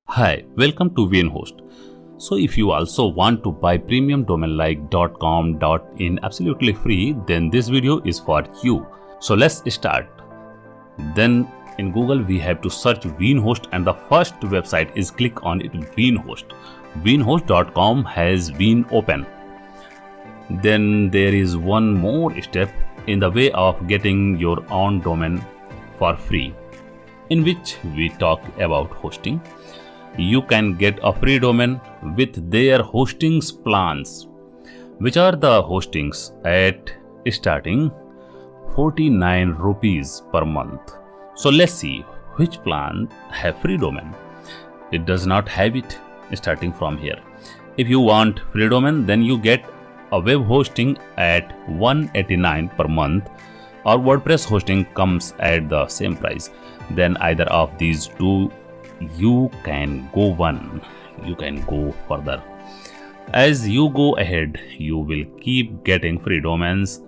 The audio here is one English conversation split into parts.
Hi, welcome to VeinHost. So if you also want to buy premium domain like .com, .in absolutely free, then this video is for you. So let's start. Then in Google we have to search VeinHost, and the first website is click on it, VeinHost. VeinHost.com has been open. Then there is one more step in the way of getting your own domain for free, in which we talk about hosting. You can get a free domain with their hostings plans, which are the hostings at starting 49 rupees per month. So let's see which plan have free domain. It does not have it starting from here. If you want free domain, then you get a web hosting at 189 per month, or WordPress hosting comes at the same price. Then either of these two, you can go further. As you go ahead, you will keep getting free domains.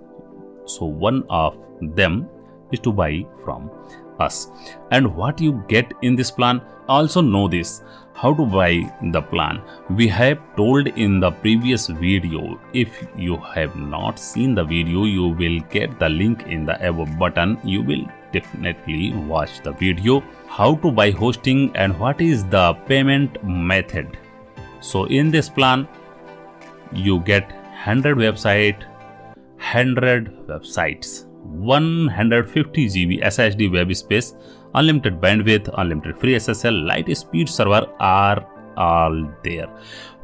So one of them is to buy from us. And what you get in this plan, also know this, how to buy the plan. We have told in the previous video. If you have not seen the video, you will get the link in the above button. You will definitely watch the video. How to buy hosting and what is the payment method. So in this plan, you get 100 websites, 150 GB SSD web space, unlimited bandwidth, unlimited free SSL, light speed server are all there.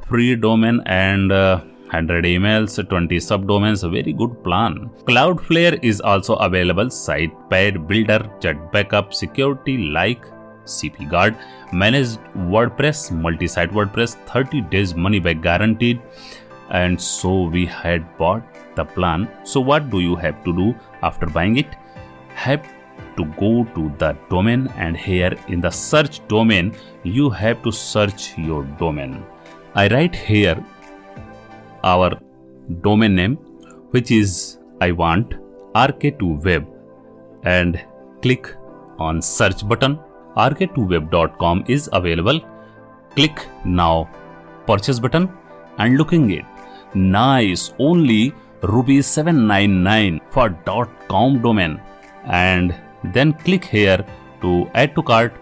Free domain and 100 emails, 20 subdomains, a very good plan. Cloudflare is also available, Sitepad Builder, Jet Backup, security like CP Guard, managed WordPress, multi-site WordPress, 30 days money back guaranteed. And so we had bought the plan. So what do you have to do after buying it? Have to go to the domain, and here in the search domain, you have to search your domain. I write here our domain name, which is I want rk2web, and click on search button. rk2web.com is available. Click now purchase button, and looking it nice, only rupees 799 for .com domain. And then click here to add to cart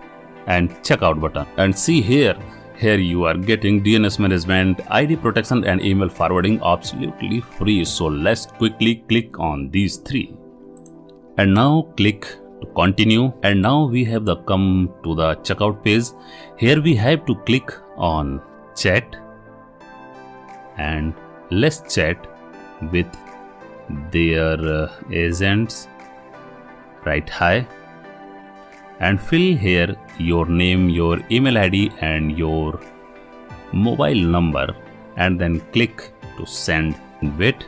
and checkout button, and see here you are getting DNS management, ID protection and email forwarding absolutely free. So let's quickly click on these three, and now click to continue. And now we have come to the checkout page. Here we have to click on chat, and let's chat with their agents. Write hi and fill here your name, your email ID and your mobile number, and then click to send. Wait.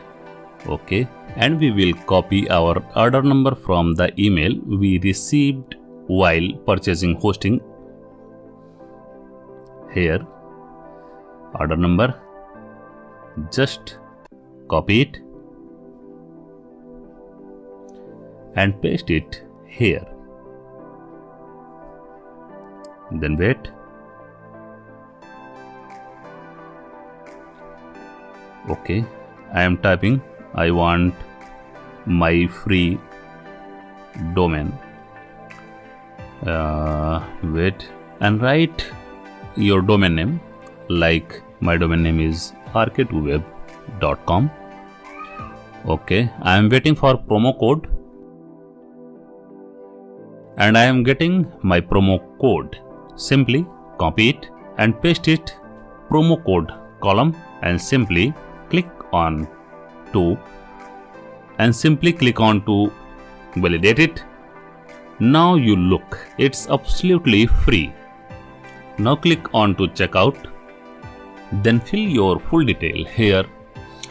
Okay, and we will copy our order number from the email we received while purchasing hosting. Here order number, just copy it and paste it here. Then wait. Okay, I am typing I want my free domain. Wait, and write your domain name, like my domain name is rk2web.com. Okay, I am waiting for promo code, and I am getting my promo code. Simply copy it and paste it promo code column, and simply click on to validate it. Now you look, it's absolutely free. Now click on to checkout. Then fill your full detail here,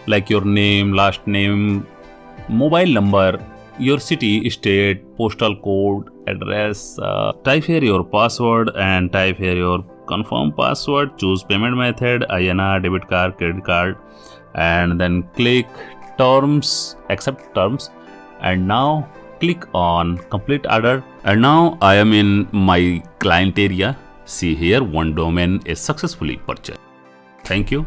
like your name, last name, mobile number, your city, state, postal code, address. Type here your password and type here your confirm password. Choose payment method, INR, debit card, credit card, and then click terms, accept terms, and now click on complete order. And now I am in my client area. See here, one domain is successfully purchased. Thank you.